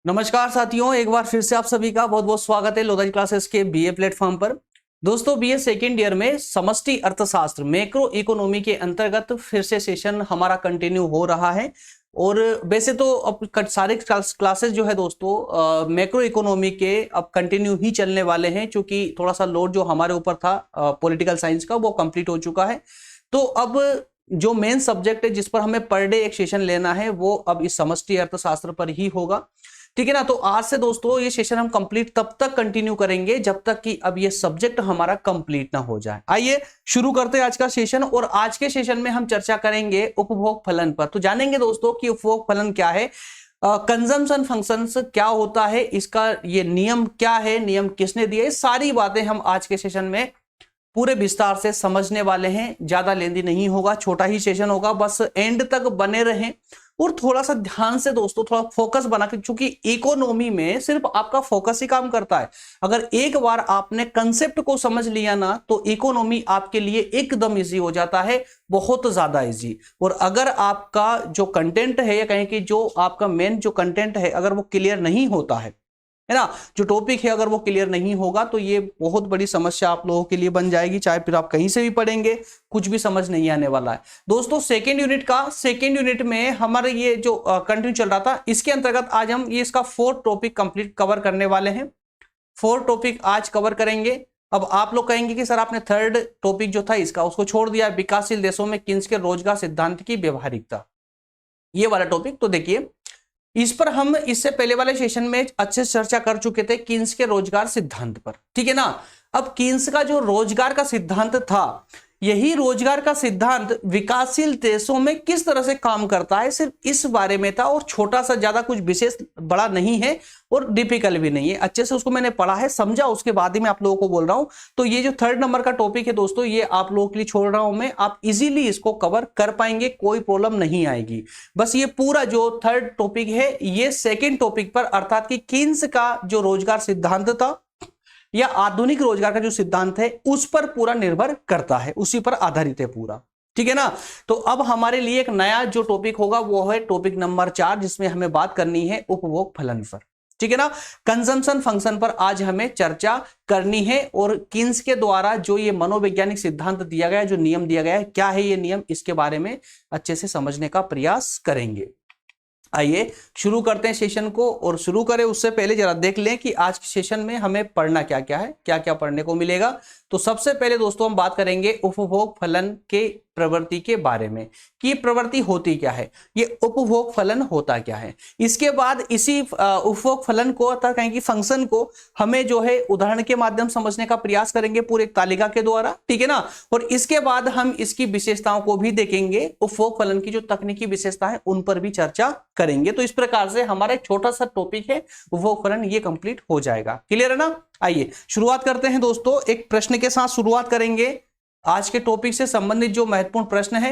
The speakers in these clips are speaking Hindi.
नमस्कार साथियों, एक बार फिर से आप सभी का बहुत बहुत स्वागत है लोधाजी क्लासेस के बीए प्लेटफॉर्म पर। दोस्तों, बीए सेकेंड ईयर में समष्टि अर्थशास्त्र मैक्रो इकोनॉमी के अंतर्गत फिर से सेशन हमारा कंटिन्यू हो रहा है। और वैसे तो अब सारे क्लासेस जो है दोस्तों मैक्रो इकोनॉमी के अब कंटिन्यू ही चलने वाले हैं, क्योंकि थोड़ा सा लोड जो हमारे ऊपर था पॉलिटिकल साइंस का वो कंप्लीट हो चुका है। तो अब जो मेन सब्जेक्ट है जिस पर हमें पर डे एक सेशन लेना है वो अब इस समष्टि अर्थशास्त्र पर ही होगा। ठीक है ना। तो आज से दोस्तों ये सेशन हम कंप्लीट तब तक कंटिन्यू करेंगे जब तक कि अब ये सब्जेक्ट हमारा कंप्लीट ना हो जाए। आइए शुरू करते हैं आज का सेशन। और आज के सेशन में हम चर्चा करेंगे उपभोग फलन पर। तो जानेंगे दोस्तों कि उपभोग फलन क्या है, कंजम्पशन फंक्शंस क्या होता है, इसका ये नियम क्या है, नियम किसने दिए, सारी बातें हम आज के सेशन में पूरे विस्तार से समझने वाले हैं। ज्यादा लेंदी नहीं होगा, छोटा ही सेशन होगा, बस एंड तक बने रहें और थोड़ा सा ध्यान से दोस्तों थोड़ा फोकस बना के, क्योंकि इकोनॉमी में सिर्फ आपका फोकस ही काम करता है। अगर एक बार आपने कंसेप्ट को समझ लिया ना तो इकोनॉमी आपके लिए एकदम इजी हो जाता है, बहुत ज्यादा इजी। और अगर आपका जो कंटेंट है या कहें कि जो आपका मेन जो कंटेंट है अगर वो क्लियर नहीं होता है ना, जो टॉपिक है अगर वो क्लियर नहीं होगा तो ये बहुत बड़ी समस्या आप लोगों के लिए बन जाएगी। चाहे फिर आप कहीं से भी पढ़ेंगे कुछ भी समझ नहीं आने वाला है। दोस्तों सेकेंड यूनिट में हमारे ये जो कंटिन्यू चल रहा था, इसके अंतर्गत आज हम ये इसका 4 टॉपिक कंप्लीट कवर करने वाले हैं। 4 टॉपिक आज कवर करेंगे। अब आप लोग कहेंगे कि सर आपने थर्ड टॉपिक जो था इसका उसको छोड़ दिया, विकासशील देशों में कीन्स के रोजगार सिद्धांत की व्यवहारिकता, ये वाला टॉपिक। तो देखिए इस पर हम इससे पहले वाले सेशन में अच्छे से चर्चा कर चुके थे कीन्स के रोजगार सिद्धांत पर। ठीक है ना। अब कीन्स का जो रोजगार का सिद्धांत था, यही रोजगार का सिद्धांत विकासशील देशों में किस तरह से काम करता है, सिर्फ इस बारे में था। और छोटा सा, ज्यादा कुछ विशेष बड़ा नहीं है और डिफिकल्ट भी नहीं है। अच्छे से उसको मैंने पढ़ा है, समझा, उसके बाद ही मैं आप लोगों को बोल रहा हूं। तो ये जो थर्ड नंबर का टॉपिक है दोस्तों, ये आप लोगों के लिए छोड़ रहा हूं मैं, आप इजीली इसको कवर कर पाएंगे, कोई प्रॉब्लम नहीं आएगी। बस ये पूरा जो थर्ड टॉपिक है ये सेकेंड टॉपिक पर, अर्थात कि कीन्स का जो रोजगार सिद्धांत था या आधुनिक रोजगार का जो सिद्धांत है उस पर पूरा निर्भर करता है, उसी पर आधारित है पूरा। ठीक है ना। तो अब हमारे लिए एक नया जो टॉपिक होगा वो है टॉपिक नंबर 4, जिसमें हमें बात करनी है उपभोग फलन पर। ठीक है ना। कंजम्पशन फंक्शन पर आज हमें चर्चा करनी है और कीन्स के द्वारा जो ये मनोवैज्ञानिक सिद्धांत दिया गया, जो नियम दिया गया है, क्या है ये नियम, इसके बारे में अच्छे से समझने का प्रयास करेंगे। आइए शुरू करते हैं सेशन को। और शुरू करें उससे पहले जरा देख लें कि आज के सेशन में हमें पढ़ना क्या क्या है, क्या क्या पढ़ने को मिलेगा। तो सबसे पहले दोस्तों हम बात करेंगे उपभोग फलन के प्रवृत्ति के बारे में कि प्रवृत्ति होती क्या है, ये उपभोग फलन होता क्या है। इसके बाद इसी उपभोग फलन को अर्थात कहें कि फंक्शन को हमें जो है उदाहरण के माध्यम समझने का प्रयास करेंगे पूरे एक तालिका के द्वारा। ठीक है ना। और इसके बाद हम इसकी विशेषताओं को भी देखेंगे, उपभोग फलन की जो तकनीकी विशेषता है उन पर भी चर्चा करेंगे। तो इस प्रकार से हमारा एक छोटा सा टॉपिक है उपभोग फलन, ये कंप्लीट हो जाएगा। क्लियर है ना। आइए शुरुआत करते हैं दोस्तों, एक प्रश्न के साथ शुरुआत करेंगे। आज के टॉपिक से संबंधित जो महत्वपूर्ण प्रश्न है,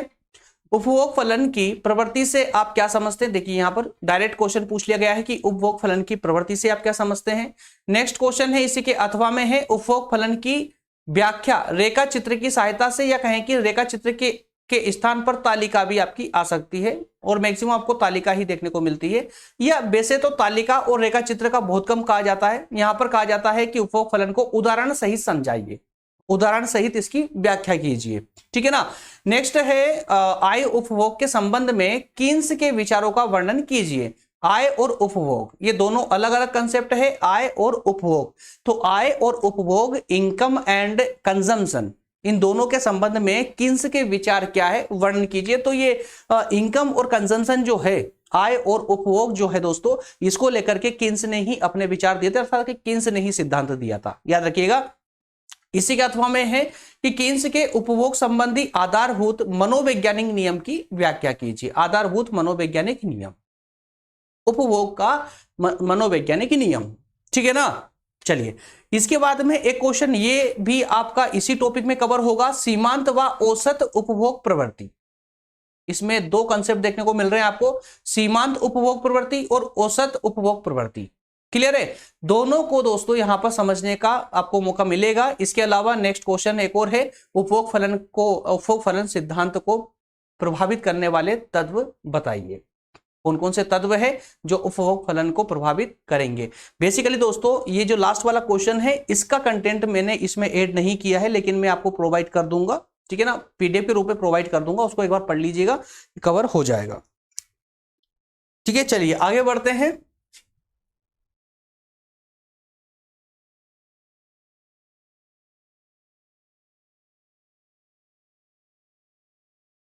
उपभोग फलन की प्रवृत्ति से आप क्या समझते हैं। देखिए यहां पर डायरेक्ट क्वेश्चन पूछ लिया गया है कि उपभोग फलन की प्रवृत्ति से आप क्या समझते हैं। नेक्स्ट क्वेश्चन है इसी के अथवा में है, उपभोग फलन की व्याख्या रेखा चित्र की सहायता से, या कहें कि रेखा चित्र के स्थान पर तालिका भी आपकी आ सकती है, और मैक्सिमम आपको तालिका ही देखने को मिलती है। या वैसे तो तालिका और रेखा चित्र का बहुत कम कहा जाता है, यहां पर कहा जाता है कि उपभोग फलन को उदाहरण सहित समझाइए, उदाहरण सहित इसकी व्याख्या कीजिए। ठीक है ना। नेक्स्ट है आय उपभोग के संबंध में कीन्स के विचारों का वर्णन कीजिए। आय और उपभोग ये दोनों अलग अलग कंसेप्ट है, आय और उपभोग। तो आय और उपभोग, इनकम एंड कंजम्पशन, इन दोनों के संबंध में कीन्स के विचार क्या है, वर्णन कीजिए। तो ये इनकम और कंजम्पशन जो है, आय और उपभोग जो है दोस्तों, इसको लेकर के कीन्स ने ही अपने विचार दिए थे, अर्थात कि कीन्स ने ही सिद्धांत दिया था, याद रखिएगा। इसी के अथवा में है कि कीन्स के उपभोग संबंधी आधारभूत मनोवैज्ञानिक नियम की व्याख्या कीजिए। आधारभूत मनोवैज्ञानिक नियम, उपभोग का मनोवैज्ञानिक नियम। ठीक है ना। चलिए इसके बाद में एक क्वेश्चन ये भी आपका इसी टॉपिक में कवर होगा, सीमांत व औसत उपभोग प्रवृत्ति। इसमें 2 कंसेप्ट देखने को मिल रहे हैं आपको, सीमांत उपभोग प्रवृत्ति और औसत उपभोग प्रवृत्ति। क्लियर है। दोनों को दोस्तों यहां पर समझने का आपको मौका मिलेगा। इसके अलावा नेक्स्ट क्वेश्चन एक और है, उपभोग फलन सिद्धांत को प्रभावित करने वाले तत्व बताइए। कौन कौन से तत्व है जो उपभोग फलन को प्रभावित करेंगे। बेसिकली दोस्तों ये जो लास्ट वाला क्वेश्चन है इसका कंटेंट मैंने इसमें ऐड नहीं किया है, लेकिन मैं आपको प्रोवाइड कर दूंगा, ठीक है ना, पीडीएफ के रूप में प्रोवाइड कर दूंगा, उसको एक बार पढ़ लीजिएगा, कवर हो जाएगा। ठीक है, चलिए आगे बढ़ते हैं।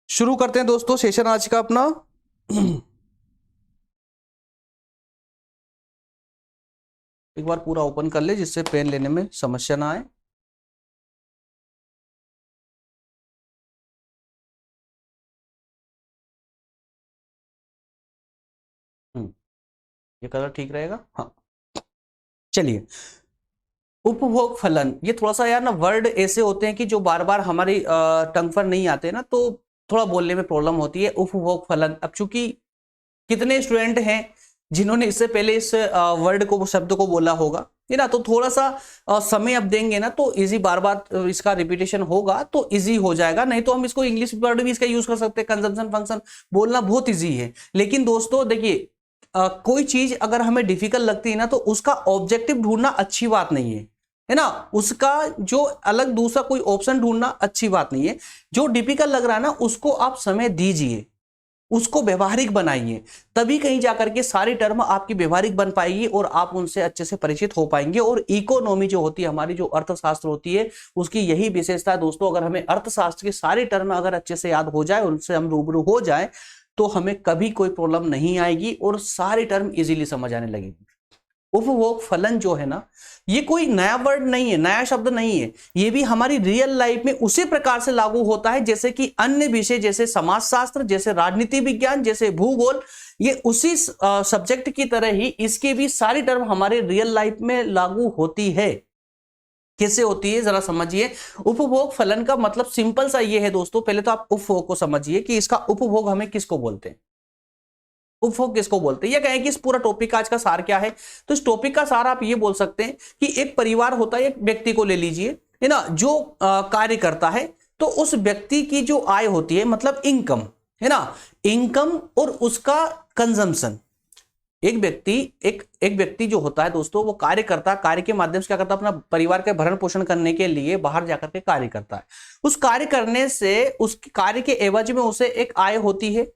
शुरू करते हैं दोस्तों सेशन आज का अपना। एक बार पूरा ओपन कर ले जिससे पेन लेने में समस्या ना आए। ये कलर ठीक रहेगा, हाँ। चलिए, उपभोग फलन, ये थोड़ा सा यार ना वर्ड ऐसे होते हैं कि जो बार बार हमारी टंग पर नहीं आते ना, तो थोड़ा बोलने में प्रॉब्लम होती है। उपभोग फलन, अब चूंकि कितने स्टूडेंट हैं जिन्होंने इससे पहले इस वर्ड को, शब्द को बोला होगा, है ना, तो थोड़ा सा समय अब देंगे ना तो इजी, बार बार इसका रिपीटेशन होगा तो इजी हो जाएगा। नहीं तो हम इसको इंग्लिश वर्ड भी इसका यूज कर सकते हैं, कंजम्पशन फंक्शन बोलना बहुत इजी है। लेकिन दोस्तों देखिए, कोई चीज अगर हमें डिफिकल्ट लगती है ना तो उसका ऑब्जेक्टिव ढूंढना अच्छी बात नहीं है ना, उसका जो अलग दूसरा कोई ऑप्शन ढूंढना अच्छी बात नहीं है। जो डिफिकल्ट लग रहा है ना उसको आप समय दीजिए, उसको व्यवहारिक बनाइए, तभी कहीं जाकर के सारी टर्म आपकी व्यवहारिक बन पाएगी और आप उनसे अच्छे से परिचित हो पाएंगे। और इकोनॉमी जो होती है हमारी, जो अर्थशास्त्र होती है, उसकी यही विशेषता है दोस्तों। अगर हमें अर्थशास्त्र की सारी टर्म अगर अच्छे से याद हो जाए, उनसे हम रूबरू हो जाए, तो हमें कभी कोई प्रॉब्लम नहीं आएगी और सारी टर्म इजीली समझ आने लगेगी। उपभोग फलन जो है ना, ये कोई नया वर्ड नहीं है, नया शब्द नहीं है। ये भी हमारी रियल लाइफ में उसी प्रकार से लागू होता है जैसे कि अन्य विषय, जैसे समाजशास्त्र, जैसे राजनीति विज्ञान, जैसे भूगोल, ये उसी सब्जेक्ट की तरह ही इसकी भी सारी टर्म हमारे रियल लाइफ में लागू होती है। कैसे होती है जरा समझिए। उपभोग फलन का मतलब सिंपल सा ये है दोस्तों, पहले तो आप उपभोग को समझिए कि इसका उपभोग हमें किसको बोलते हैं, उपभोग किसको बोलते हैं। ये कहें कि इस पूरा टॉपिक का आज का सार क्या है, तो इस टॉपिक का सार आप ये बोल सकते हैं कि एक परिवार होता है, एक व्यक्ति को ले लीजिए, है ना, जो कार्य करता है, तो उस व्यक्ति की जो आय होती है, मतलब इनकम, है ना, इनकम और उसका कंजम्पशन। एक व्यक्ति जो होता है दोस्तों, वो कार्य करता है, कार्य के माध्यम से क्या करता है, अपना परिवार के भरण पोषण करने के लिए बाहर जाकर के कार्य करता है। उस कार्य करने से, उस कार्य के एवज में उसे एक आय होती है,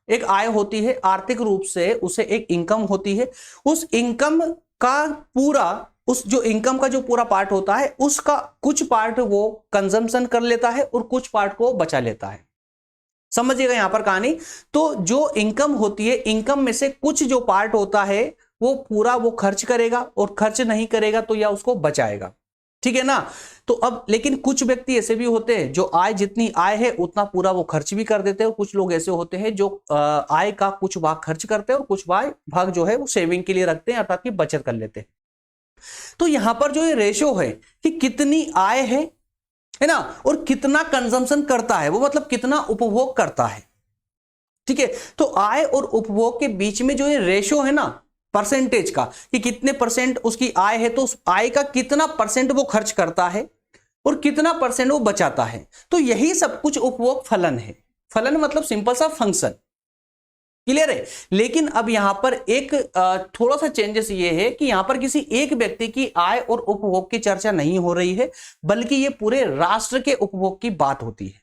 एक आय होती है, आर्थिक रूप से उसे एक इनकम होती है। उस इनकम का पूरा, उस जो इनकम का जो पूरा पार्ट होता है, उसका कुछ पार्ट वो कंजम्पशन कर लेता है और कुछ पार्ट को बचा लेता है। समझिएगा यहां पर कहानी। तो जो इनकम होती है, इनकम में से कुछ जो पार्ट होता है वो पूरा वो खर्च करेगा, और खर्च नहीं करेगा तो या उसको बचाएगा, ठीक है ना। तो अब लेकिन कुछ व्यक्ति ऐसे भी होते हैं जो आय, जितनी आय है उतना पूरा वो खर्च भी कर देते हैं, और कुछ लोग ऐसे होते हैं जो आय का कुछ भाग खर्च करते हैं और कुछ भाग जो है वो सेविंग के लिए रखते हैं, अर्थात कि बचत कर लेते हैं। तो यहां पर जो ये रेशो है कि कितनी आय है ना, और कितना कंजम्पशन करता है, वो मतलब कितना उपभोग करता है, ठीक है। तो आय और उपभोग के बीच में जो ये रेशो है ना, परसेंटेज का, कि कितने परसेंट उसकी आय है, तो उस आय का कितना परसेंट वो खर्च करता है और कितना परसेंट वो बचाता है, तो यही सब कुछ उपभोग फलन है। फलन मतलब सिंपल सा फंक्शन, क्लियर है। लेकिन अब यहां पर एक थोड़ा सा चेंजेस ये है कि यहां पर किसी एक व्यक्ति की आय और उपभोग की चर्चा नहीं हो रही है, बल्कि ये पूरे राष्ट्र के उपभोग की बात होती है।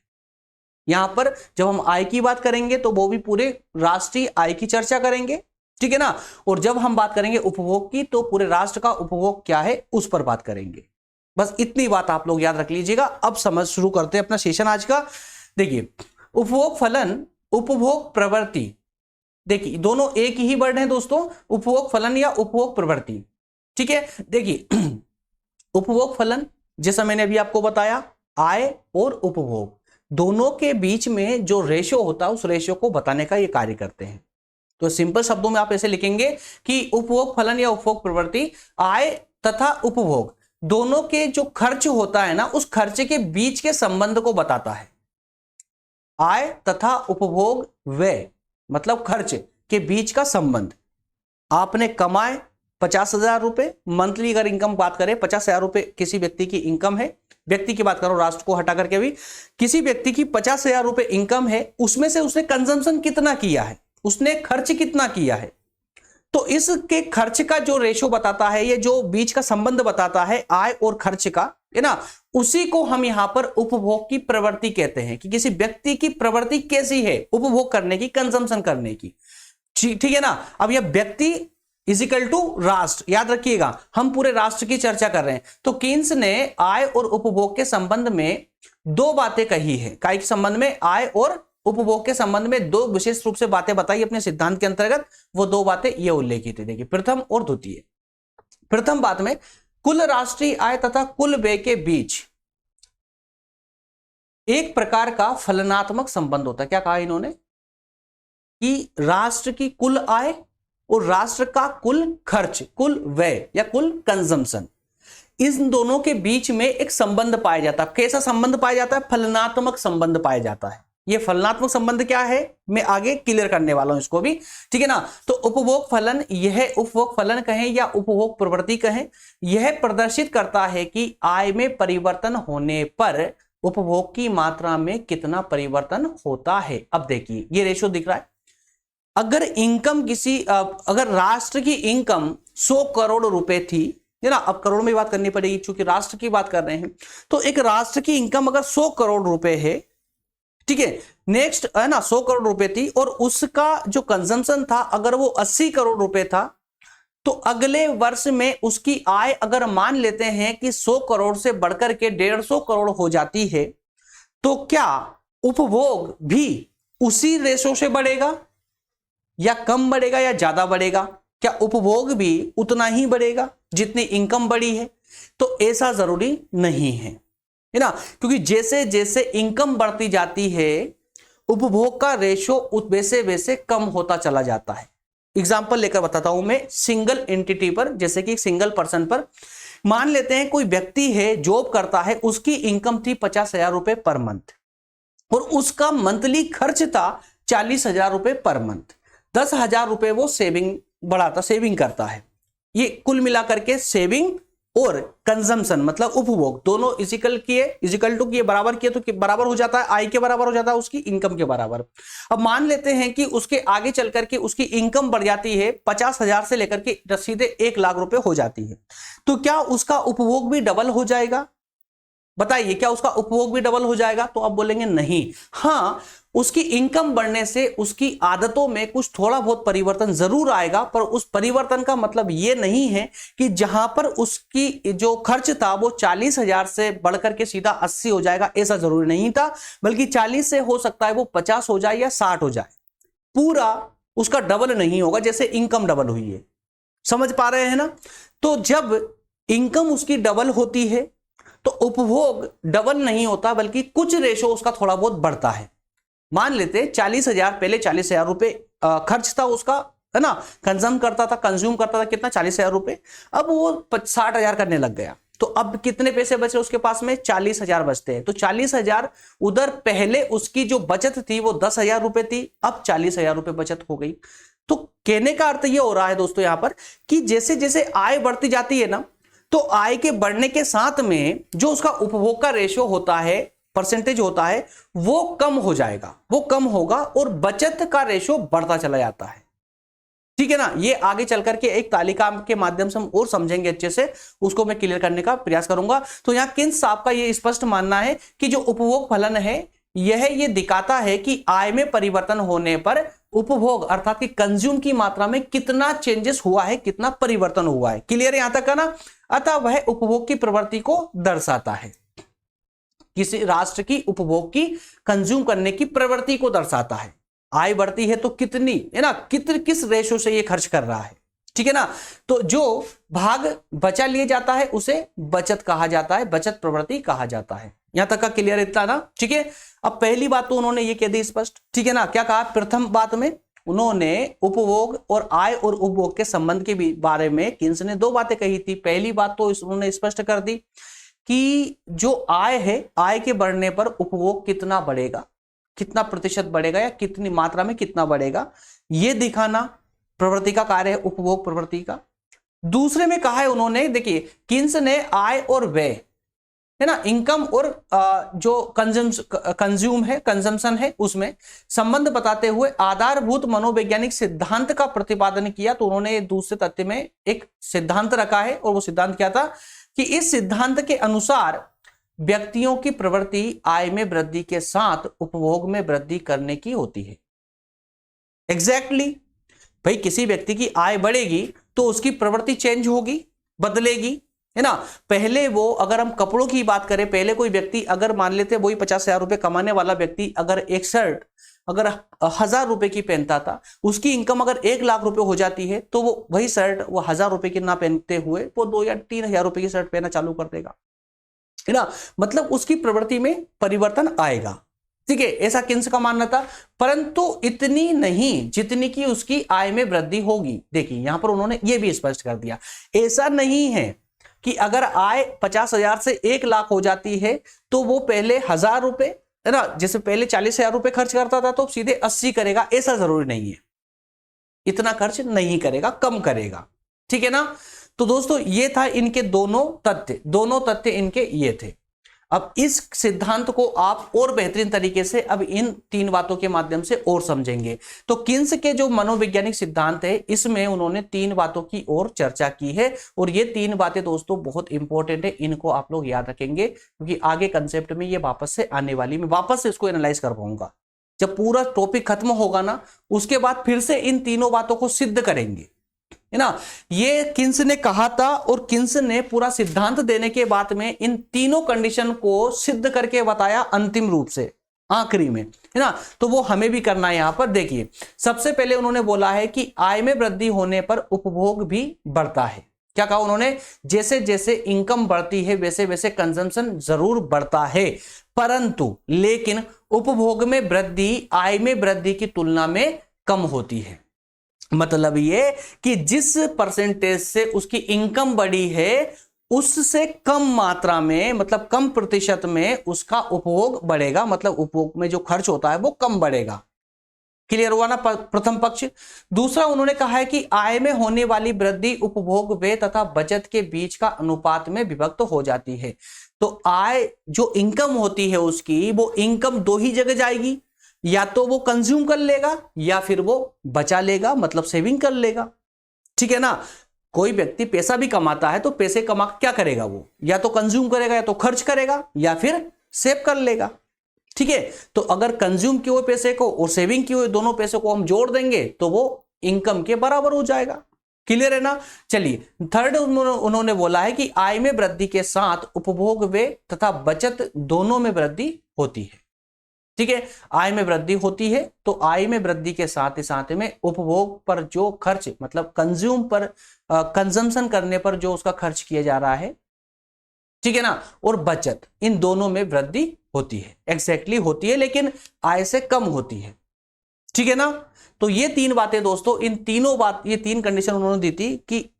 यहां पर जब हम आय की बात करेंगे तो वो भी पूरे राष्ट्रीय आय की चर्चा करेंगे, ठीक है ना, और जब हम बात करेंगे उपभोग की तो पूरे राष्ट्र का उपभोग क्या है उस पर बात करेंगे। बस इतनी बात आप लोग याद रख लीजिएगा। अब समझ शुरू करते हैं अपना सेशन आज का। देखिए, उपभोग फलन, उपभोग प्रवृत्ति, देखिए दोनों एक ही वर्ड है दोस्तों, उपभोग फलन या उपभोग प्रवृत्ति, ठीक है। देखिए उपभोग फलन, जैसा मैंने अभी आपको बताया, आय और उपभोग दोनों के बीच में जो रेशो होता है, उस रेशो को बताने का ये कार्य करते हैं। तो सिंपल शब्दों में आप ऐसे लिखेंगे कि उपभोग फलन या उपभोग प्रवृत्ति आय तथा उपभोग दोनों के जो खर्च होता है ना, उस खर्चे के बीच के संबंध को बताता है। आय तथा उपभोग व्यय मतलब खर्च के बीच का संबंध। आपने कमाए 50,000 रुपए, मंथली अगर इनकम बात करें 50,000 रुपए किसी व्यक्ति की इनकम है, व्यक्ति की बात करो, राष्ट्र को हटा करके भी, किसी व्यक्ति की 50,000 रुपए इनकम है, उसमें से उसने कंजम्पशन कितना किया है, उसने खर्च कितना किया है। तो इसके खर्च का जो रेशो बताता है, ये जो बीच का संबंध बताता है आय और खर्च का, है ना, उसी को हम यहां पर उपभोग की प्रवृत्ति कहते हैं कि किसी व्यक्ति की प्रवृत्ति कैसी है उपभोग करने की, कंजम्पशन करने की। ठीक है ना। अब यह व्यक्ति इजिकल टू राष्ट्र, याद रखिएगा हम पूरे राष्ट्र की चर्चा कर रहे हैं। तो कीन्स ने आय और उपभोग के संबंध में दो बातें कही है। काय के संबंध में, आय और उपभोग के संबंध में दो विशेष रूप से बातें बताई अपने सिद्धांत के अंतर्गत। वो दो बातें ये उल्लेखित है, देखिए प्रथम और द्वितीय। प्रथम बात में कुल राष्ट्रीय आय तथा कुल व्यय के बीच एक प्रकार का फलनात्मक संबंध होता है। क्या कहा इन्होंने कि राष्ट्र की कुल आय और राष्ट्र का कुल खर्च, कुल व्यय या कुल कंजम्पशन, इन दोनों के बीच में एक संबंध पाया जाता है। कैसा संबंध पाया जाता है? फलनात्मक संबंध पाया जाता है। ये फलनात्मक संबंध क्या है मैं आगे क्लियर करने वाला हूं इसको भी, ठीक है ना। तो उपभोग फलन, यह उपभोग फलन कहें या उपभोग प्रवृत्ति कहें, यह प्रदर्शित करता है कि आय में परिवर्तन होने पर उपभोग की मात्रा में कितना परिवर्तन होता है। अब देखिए ये रेशो दिख रहा है। अगर इनकम अगर राष्ट्र की इनकम 100 करोड़ रुपए थी, है ना, अब करोड़ में बात करनी पड़ेगी चूंकि राष्ट्र की बात कर रहे हैं। तो एक राष्ट्र की इनकम अगर 100 करोड़ रुपए है, ठीक है, नेक्स्ट है ना 100 करोड़ रुपए थी, और उसका जो कंजम्पशन था अगर वो 80 करोड़ रुपए था, तो अगले वर्ष में उसकी आय अगर मान लेते हैं कि 100 करोड़ से बढ़कर के 150 करोड़ हो जाती है, तो क्या उपभोग भी उसी रेशो से बढ़ेगा या कम बढ़ेगा या ज्यादा बढ़ेगा? क्या उपभोग भी उतना ही बढ़ेगा जितनी इनकम बढ़ी है? तो ऐसा जरूरी नहीं है ना, क्योंकि जैसे जैसे इनकम बढ़ती जाती है उपभोग का रेशो वैसे वैसे कम होता चला जाता है। एग्जाम्पल लेकर बताता हूं मैं सिंगल एंटिटी पर, जैसे कि सिंगल पर्सन पर मान लेते हैं कोई व्यक्ति है, जॉब करता है, उसकी इनकम थी 50,000 रुपए पर मंथ और उसका मंथली खर्च था 40,000 रुपए पर मंथ। 10,000 रुपए वो सेविंग करता है। ये कुल मिलाकर के सेविंग और कंजम्पशन मतलब उपभोग दोनों इजिकल टू किए बराबर किए तो बराबर हो जाता है, आय के बराबर हो जाता है, उसकी इनकम के बराबर। अब मान लेते हैं कि उसके आगे चल करके उसकी इनकम बढ़ जाती है 50,000 से लेकर के सीधे 1 लाख रुपए हो जाती है, तो क्या उसका उपभोग भी डबल हो जाएगा? बताइए, क्या उसका उपभोग भी डबल हो जाएगा? तो आप बोलेंगे नहीं। हाँ, उसकी इनकम बढ़ने से उसकी आदतों में कुछ थोड़ा बहुत परिवर्तन जरूर आएगा, पर उस परिवर्तन का मतलब यह नहीं है कि जहां पर उसकी जो खर्च था वो 40,000 से बढ़कर के सीधा 80 हो जाएगा, ऐसा जरूरी नहीं था। बल्कि 40 से हो सकता है वो 50 हो जाए या 60 हो जाए, पूरा उसका डबल नहीं होगा जैसे इनकम डबल हुई है। समझ पा रहे हैं ना? तो जब इनकम उसकी डबल होती है तो उपभोग डबल नहीं होता, बल्कि कुछ रेशो उसका थोड़ा बहुत बढ़ता है। मान लेते 40,000, पहले 40,000 रुपए खर्च था उसका, है ना, कंज्यूम करता था कितना 40,000 रुपए, अब वो 60,000 करने लग गया। तो अब कितने पैसे बचे उसके पास में? 40,000 बचते हैं। तो 40,000 उधर पहले उसकी जो बचत थी वो 10,000 रुपए थी, अब 40,000 रुपए बचत हो गई। तो कहने का अर्थ ये हो रहा है दोस्तों यहां पर कि जैसे जैसे आय बढ़ती जाती है ना, तो आय के बढ़ने के साथ में जो उसका उपभोग का रेशो होता है, परसेंटेज होता है, वो कम हो जाएगा, वो कम होगा और बचत का रेशो बढ़ता चला जाता है। ठीक है ना? ये आगे चल करके एक तालिका के माध्यम से हम और समझेंगे अच्छे से, उसको मैं क्लियर करने का प्रयास करूंगा। तो यहां किन्स साहब का ये स्पष्ट मानना है कि जो उपभोग फलन है ये दिखाता है कि आय में परिवर्तन होने पर उपभोग अर्थात कि कंज्यूम की मात्रा में कितना चेंजेस हुआ है, कितना परिवर्तन हुआ है। क्लियर यहां तक का ना? अतः वह उपभोग की प्रवृत्ति को दर्शाता है, किसी राष्ट्र की उपभोग की कंज्यूम करने की प्रवृत्ति को दर्शाता है। आय बढ़ती है तो कितनी, है ना, किस रेशो से ये खर्च कर रहा है, ठीक है ना। तो जो भाग बचा लिए जाता है उसे बचत कहा जाता है, बचत प्रवृत्ति कहा जाता है। यहां तक का क्लियर इतना ना? ठीक है। अब पहली बात तो उन्होंने ये कह दी स्पष्ट, ठीक है ना। क्या कहा? प्रथम बात में उन्होंने उपभोग और आय और उपभोग के संबंध के बारे में किन्स ने दो बातें कही थी। पहली बात तो उन्होंने स्पष्ट कर दी कि जो आय है, आय के बढ़ने पर उपभोग कितना बढ़ेगा, कितना प्रतिशत बढ़ेगा या कितनी मात्रा में कितना बढ़ेगा, यह दिखाना प्रवृत्ति का कार्य है, उपभोग प्रवृत्ति का। दूसरे में कहा है उन्होंने, देखिए किन्स ने आय और व्यय है ना, इनकम और जो कंजम्पशन है उसमें संबंध बताते हुए आधारभूत मनोवैज्ञानिक सिद्धांत का प्रतिपादन किया। तो उन्होंने दूसरे तथ्य में एक सिद्धांत रखा है, और वो सिद्धांत क्या था कि इस सिद्धांत के अनुसार व्यक्तियों की प्रवृत्ति आय में वृद्धि के साथ उपभोग में वृद्धि करने की होती है। एग्जैक्टली भाई, किसी व्यक्ति की आय बढ़ेगी तो उसकी प्रवृत्ति चेंज होगी, बदलेगी, है ना। पहले वो, अगर हम कपड़ों की बात करें, पहले कोई व्यक्ति अगर मान लेते वही 50,000 रुपए कमाने वाला व्यक्ति अगर एक शर्ट अगर 1,000 रुपए की पहनता था, उसकी इनकम अगर 1,00,000 रुपए हो जाती है, तो वो वही शर्ट वो 1,000 रुपए की ना पहनते हुए वो 2 या 3,000 रुपए की शर्ट पहनना चालू कर देगा, है ना। मतलब उसकी प्रवृत्ति में परिवर्तन आएगा, ठीक है, ऐसा किन्स का मानना था। परंतु इतनी नहीं जितनी की उसकी आय में वृद्धि होगी। देखिए यहां पर उन्होंने ये भी स्पष्ट कर दिया, ऐसा नहीं है कि अगर आय 50,000 से 1,00,000 हो जाती है तो वो पहले 1,000 रुपए, है ना, जैसे पहले 40,000 रुपए खर्च करता था तो सीधे 80 करेगा, ऐसा जरूरी नहीं है। इतना खर्च नहीं करेगा, कम करेगा, ठीक है ना। तो दोस्तों ये था इनके दोनों तथ्य इनके ये थे। अब इस सिद्धांत को आप और बेहतरीन तरीके से अब इन 3 बातों के माध्यम से और समझेंगे। तो किन्स के जो मनोवैज्ञानिक सिद्धांत है इसमें उन्होंने 3 बातों की और चर्चा की है, और ये 3 बातें दोस्तों बहुत इंपॉर्टेंट है, इनको आप लोग याद रखेंगे क्योंकि आगे कंसेप्ट में ये वापस से आने वाली, मैं वापस से इसको एनालाइज कर पाऊंगा। जब पूरा टॉपिक खत्म होगा ना, उसके बाद फिर से इन तीनों बातों को सिद्ध करेंगे, है ना। ये किन्स ने कहा था, और किन्स ने पूरा सिद्धांत देने के बाद में इन तीनों कंडीशन को सिद्ध करके बताया अंतिम रूप से आखिरी में, है ना। तो वो हमें भी करना है। यहां पर देखिए, सबसे पहले उन्होंने बोला है कि आय में वृद्धि होने पर उपभोग भी बढ़ता है। क्या कहा उन्होंने, जैसे जैसे इनकम बढ़ती है वैसे वैसे कंजम्पशन जरूर बढ़ता है, परंतु लेकिन उपभोग में वृद्धि आय में वृद्धि की तुलना में कम होती है। मतलब ये कि जिस परसेंटेज से उसकी इनकम बढ़ी है उससे कम मात्रा में, मतलब कम प्रतिशत में उसका उपभोग बढ़ेगा, मतलब उपभोग में जो खर्च होता है वो कम बढ़ेगा। क्लियर हुआ ना प्रथम पक्ष। दूसरा उन्होंने कहा है कि आय में होने वाली वृद्धि उपभोग व्यय तथा बचत के बीच का अनुपात में विभक्त हो जाती है। तो आय जो इनकम होती है उसकी, वो इनकम 2 ही जगह जाएगी, या तो वो कंज्यूम कर लेगा या फिर वो बचा लेगा, मतलब सेविंग कर लेगा, ठीक है ना। कोई व्यक्ति पैसा भी कमाता है तो पैसे कमा क्या करेगा, वो या तो कंज्यूम करेगा या तो खर्च करेगा या फिर सेव कर लेगा, ठीक है। तो अगर कंज्यूम किए हुए पैसे को और सेविंग किए हुए दोनों पैसे को हम जोड़ देंगे तो वो इनकम के बराबर हो जाएगा। क्लियर है ना। चलिए थर्ड उन्होंने बोला है कि आय में वृद्धि के साथ उपभोग व्यय तथा बचत दोनों में वृद्धि होती है, ठीक है। आय में वृद्धि होती है तो आय में वृद्धि के साथ ही में उपभोग पर जो खर्च, मतलब कंज्यूम पर, कंजम्पशन करने पर जो उसका खर्च किया जा रहा है, ठीक है ना, और बचत, इन दोनों में वृद्धि होती है। एग्जैक्टली होती है लेकिन आय से कम होती है, ठीक है ना। तो ये 3 बातें दोस्तों, इन तीनों बात, ये 3 कंडीशन उन्होंने दी थी कि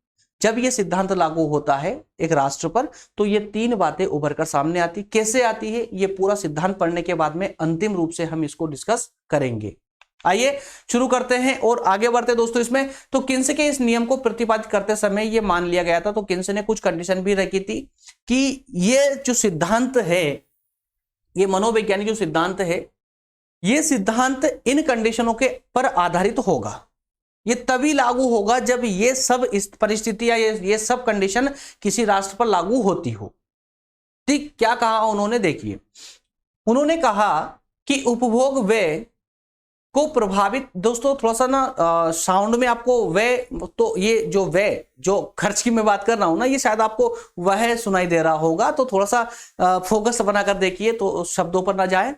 जब ये सिद्धांत लागू होता है एक राष्ट्र पर तो ये 3 बातें उभर कर सामने आती। कैसे आती है ये पूरा सिद्धांत पढ़ने के बाद में अंतिम रूप से हम इसको डिस्कस करेंगे। आइए शुरू करते हैं और आगे बढ़ते दोस्तों इसमें। तो किन्स के इस नियम को प्रतिपादित करते समय ये मान लिया गया था, तो किन्स ने कुछ कंडीशन भी रखी थी कि ये जो सिद्धांत है, ये मनोवैज्ञानिक जो सिद्धांत है, ये सिद्धांत इन कंडीशनों के पर आधारित होगा। ये तभी लागू होगा जब ये सब इस परिस्थितियां, ये सब कंडीशन किसी राष्ट्र पर लागू होती हो। ठीक क्या कहा उन्होंने, देखिए उन्होंने कहा कि उपभोग व्यय को प्रभावित, दोस्तों थोड़ा सा ना साउंड में आपको व्यय, तो ये जो व्यय, जो खर्च की मैं बात कर रहा हूं ना, ये शायद आपको वह सुनाई दे रहा होगा, तो थोड़ा सा फोकस बनाकर देखिए तो शब्दों पर ना जाए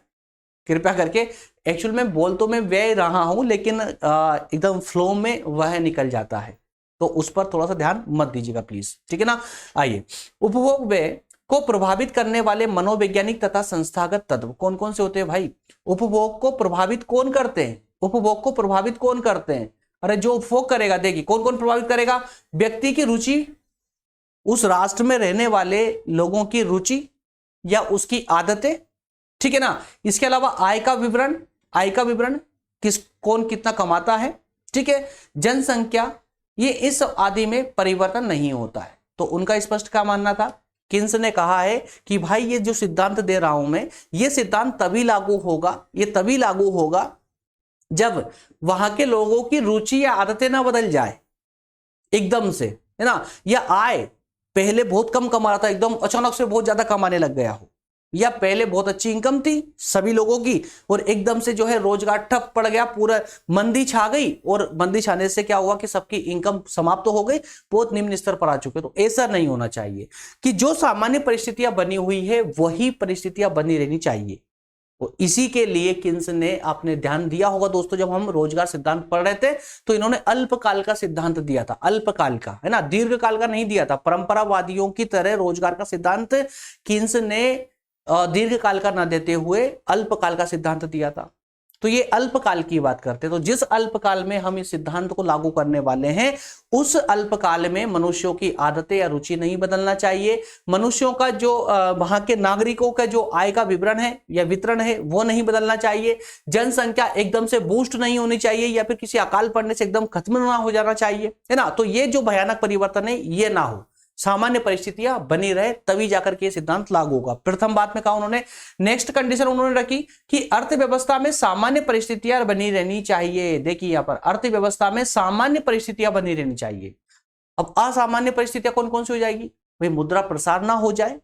कृपया करके। एक्चुअल में बोल तो मैं व्यय रहा हूं लेकिन एकदम फ्लो में वह निकल जाता है, तो उस पर थोड़ा सा ध्यान मत दीजिएगा प्लीज, ठीक है ना। आइए, उपभोग व्यय को प्रभावित करने वाले मनोवैज्ञानिक तथा संस्थागत तत्व कौन कौन से होते हैं भाई। उपभोग को प्रभावित कौन करते हैं, उपभोग को प्रभावित कौन करते हैं, अरे जो उपभोग करेगा, देखिए कौन कौन प्रभावित करेगा, व्यक्ति की रुचि, उस राष्ट्र में रहने वाले लोगों की रुचि या उसकी आदतें, ठीक है ना। इसके अलावा आय का विवरण, आय का विवरण कौन कितना कमाता है, ठीक है। जनसंख्या, ये इस आदि में परिवर्तन नहीं होता है, तो उनका स्पष्ट क्या मानना था किन्स ने कहा है कि भाई ये जो सिद्धांत दे रहा हूं मैं, ये सिद्धांत तभी लागू होगा, ये तभी लागू होगा जब वहां के लोगों की रुचि या आदतें ना बदल जाए एकदम से, है ना, या आय पहले बहुत कम कमा रहा था एकदम अचानक से बहुत ज्यादा कमाने लग गया हो, या पहले बहुत अच्छी इनकम थी सभी लोगों की और एकदम से जो है रोजगार ठप पड़ गया, पूरा मंदी छा गई और मंदी छाने से क्या हुआ कि सबकी इनकम समाप्त तो हो गई, बहुत निम्न स्तर पर आ चुके। तो ऐसा नहीं होना चाहिए कि जो सामान्य परिस्थितियां बनी हुई है वही परिस्थितियां बनी रहनी चाहिए। तो इसी के लिए किन्स ने आपने ध्यान दिया होगा दोस्तों, जब हम रोजगार सिद्धांत पढ़ रहे थे तो इन्होंने अल्पकाल का सिद्धांत दिया था, अल्पकाल का, है ना, दीर्घकाल का नहीं दिया था। परंपरावादियों की तरह रोजगार का सिद्धांत किन्स ने दीर्घकाल का ना देते हुए अल्पकाल का सिद्धांत दिया था। तो ये अल्पकाल की बात करते हैं। तो जिस अल्पकाल में हम इस सिद्धांत को लागू करने वाले हैं उस अल्पकाल में मनुष्यों की आदतें या रुचि नहीं बदलना चाहिए, मनुष्यों का जो वहां के नागरिकों का जो आय का विवरण है या वितरण है वो नहीं बदलना चाहिए, जनसंख्या एकदम से बूस्ट नहीं होनी चाहिए या फिर किसी अकाल पड़ने से एकदम खत्म ना हो जाना चाहिए, है ना। तो ये जो भयानक परिवर्तन है ये ना हो, सामान्य परिस्थितियां बनी रहे, तभी जाकर के सिद्धांत लागू होगा। प्रथम बात में कहा उन्होंने। नेक्स्ट कंडीशन उन्होंने रखी कि अर्थव्यवस्था में सामान्य परिस्थितियां बनी रहनी चाहिए। देखिए यहां पर अर्थव्यवस्था में सामान्य परिस्थितियां बनी रहनी चाहिए। अब असामान्य परिस्थितियां कौन कौन सी हो जाएगी भाई? मुद्रा प्रसार ना हो जाए,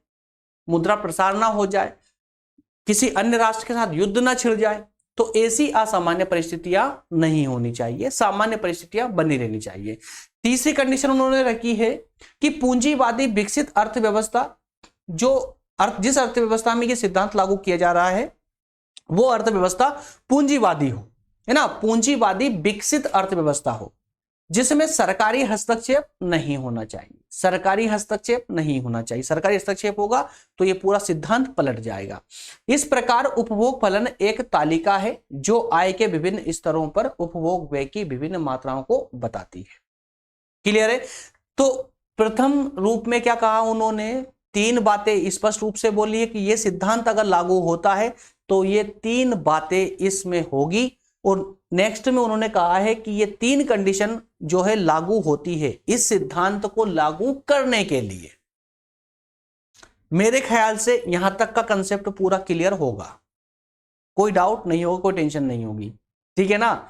मुद्रा प्रसार ना हो जाए, किसी अन्य राष्ट्र के साथ युद्ध ना छिड़ जाए, तो ऐसी असामान्य परिस्थितियां नहीं होनी चाहिए, सामान्य परिस्थितियां बनी रहनी चाहिए। तीसरी कंडीशन उन्होंने रखी है कि पूंजीवादी विकसित अर्थव्यवस्था, जिस अर्थव्यवस्था में ये सिद्धांत लागू किया जा रहा है वो अर्थव्यवस्था पूंजीवादी हो, है ना, पूंजीवादी विकसित अर्थव्यवस्था हो जिसमें सरकारी हस्तक्षेप नहीं होना चाहिए, सरकारी हस्तक्षेप नहीं होना चाहिए। सरकारी हस्तक्षेप होगा तो ये पूरा सिद्धांत पलट जाएगा। इस प्रकार उपभोग फलन एक तालिका है जो आय के विभिन्न स्तरों पर उपभोग व्यय की विभिन्न मात्राओं को बताती है। क्लियर है? तो प्रथम रूप में क्या कहा उन्होंने? तीन बातें स्पष्ट रूप से बोली है कि यह सिद्धांत अगर लागू होता है तो ये तीन बातें इसमें होगी। और नेक्स्ट में उन्होंने कहा है कि ये तीन कंडीशन जो है लागू होती है इस सिद्धांत को लागू करने के लिए। मेरे ख्याल से यहां तक का कंसेप्ट पूरा क्लियर होगा, कोई डाउट नहीं होगा, कोई टेंशन नहीं होगी, ठीक है ना।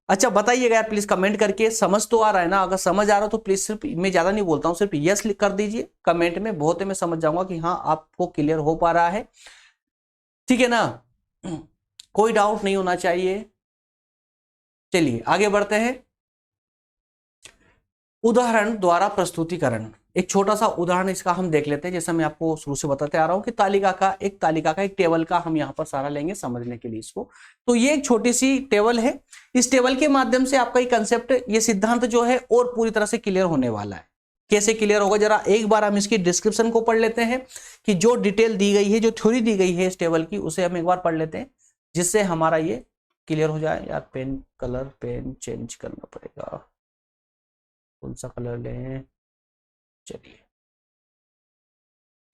अच्छा बताइएगा यार प्लीज कमेंट करके, समझ तो आ रहा है ना? अगर समझ आ रहा हो तो प्लीज, सिर्फ मैं ज्यादा नहीं बोलता हूं, सिर्फ यस कर दीजिए कमेंट में, बहुत है मैं समझ जाऊंगा कि हाँ आपको क्लियर हो पा रहा है, ठीक है ना, कोई डाउट नहीं होना चाहिए। चलिए आगे बढ़ते हैं। उदाहरण द्वारा प्रस्तुतिकरण, एक छोटा सा उदाहरण इसका हम देख लेते हैं। जैसा मैं आपको शुरू से बताते आ रहा हूं कि तालिका का एक टेबल का हम यहां पर सारा लेंगे समझने के लिए इसको। तो ये एक छोटी सी टेबल है, इस टेबल के माध्यम से आपका ये कंसेप्ट, ये सिद्धांत जो है और पूरी तरह से क्लियर होने वाला है। कैसे क्लियर होगा जरा एक बार हम इसकी डिस्क्रिप्शन को पढ़ लेते हैं कि जो डिटेल दी गई है, जो थ्योरी दी गई है इस टेबल की, उसे हम एक बार पढ़ लेते हैं जिससे हमारा ये क्लियर हो जाए। यार पेन चेंज करना पड़ेगा, कौन सा कलर लें? चलिए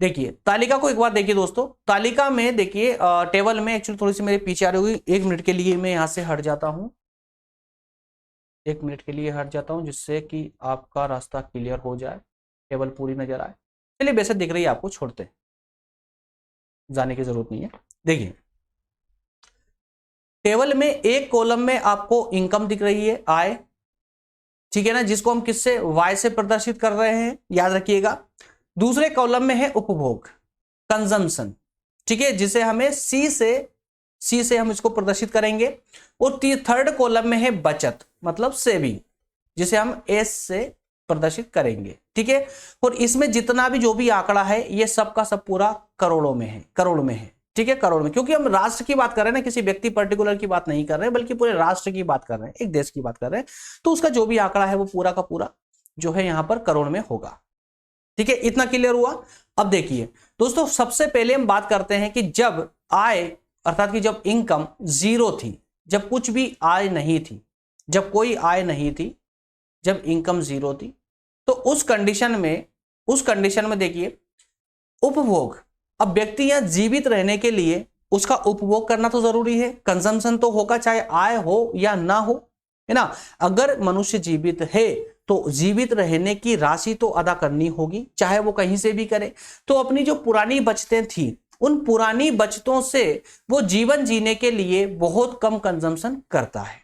देखिए तालिका को एक बार देखिए दोस्तों। तालिका में देखिए टेबल में एक्चुअली थोड़ी सी मेरे पीछे आ रही हुई, 1 मिनट के लिए मैं यहां से हट जाता हूं, 1 मिनट के लिए हट जाता हूं जिससे कि आपका रास्ता क्लियर हो जाए, टेबल पूरी नजर आए। चलिए वैसे दिख रही है आपको, छोड़ते जाने की जरूरत नहीं है। देखिए टेबल में एक कॉलम में आपको इनकम दिख रही है, आय, ठीक है ना, जिसको हम किससे, वाई से प्रदर्शित कर रहे हैं, याद रखिएगा। दूसरे कॉलम में है उपभोग, कंजम्पशन, ठीक है, जिसे हमें सी से हम इसको प्रदर्शित करेंगे। और थर्ड कॉलम में है बचत, मतलब सेविंग, जिसे हम एस से प्रदर्शित करेंगे, ठीक है। और इसमें जितना भी जो भी आंकड़ा है ये सब का सब पूरा करोड़ों में है, करोड़ में है, ठीक है, करोड़ में, क्योंकि हम राष्ट्र की बात कर रहे हैं ना, किसी व्यक्ति पर्टिकुलर की बात नहीं कर रहे हैं, बल्कि पूरे राष्ट्र की बात कर रहे हैं, एक देश की बात कर रहे हैं। तो उसका जो भी आंकड़ा है वो पूरा का पूरा जो है यहां पर करोड़ में होगा, ठीक है। इतना क्लियर हुआ। अब देखिए दोस्तों, सबसे पहले हम बात करते हैं कि जब आय, अर्थात कि जब इनकम जीरो थी, जब कुछ भी आय नहीं थी, जब कोई आय नहीं थी, जब इनकम जीरो थी, तो उस कंडीशन में देखिए उपभोग, अब व्यक्ति यहां जीवित रहने के लिए उसका उपभोग करना तो जरूरी है, कंजम्पशन तो होगा, चाहे आय हो या ना हो, है ना। अगर मनुष्य जीवित है तो जीवित रहने की राशि तो अदा करनी होगी, चाहे वो कहीं से भी करे। तो अपनी जो पुरानी बचतें थी, उन पुरानी बचतों से वो जीवन जीने के लिए बहुत कम कंजम्पशन करता है।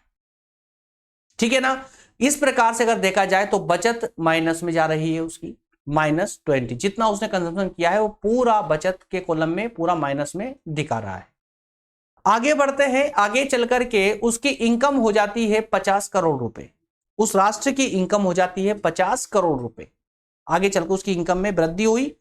ठीक है ना। इस प्रकार से अगर देखा जाए तो बचत माइनस में जा रही है उसकी, -20। जितना उसने कंजम्पशन किया है वो पूरा बचत के कॉलम में पूरा माइनस में दिखा रहा है। आगे बढ़ते हैं, आगे चल करके उसकी इनकम हो जाती है 50 करोड़ रुपए। उस राष्ट्र की इनकम हो जाती है 50 करोड़ रुपए। आगे चलकर उसकी इनकम में वृद्धि हुई,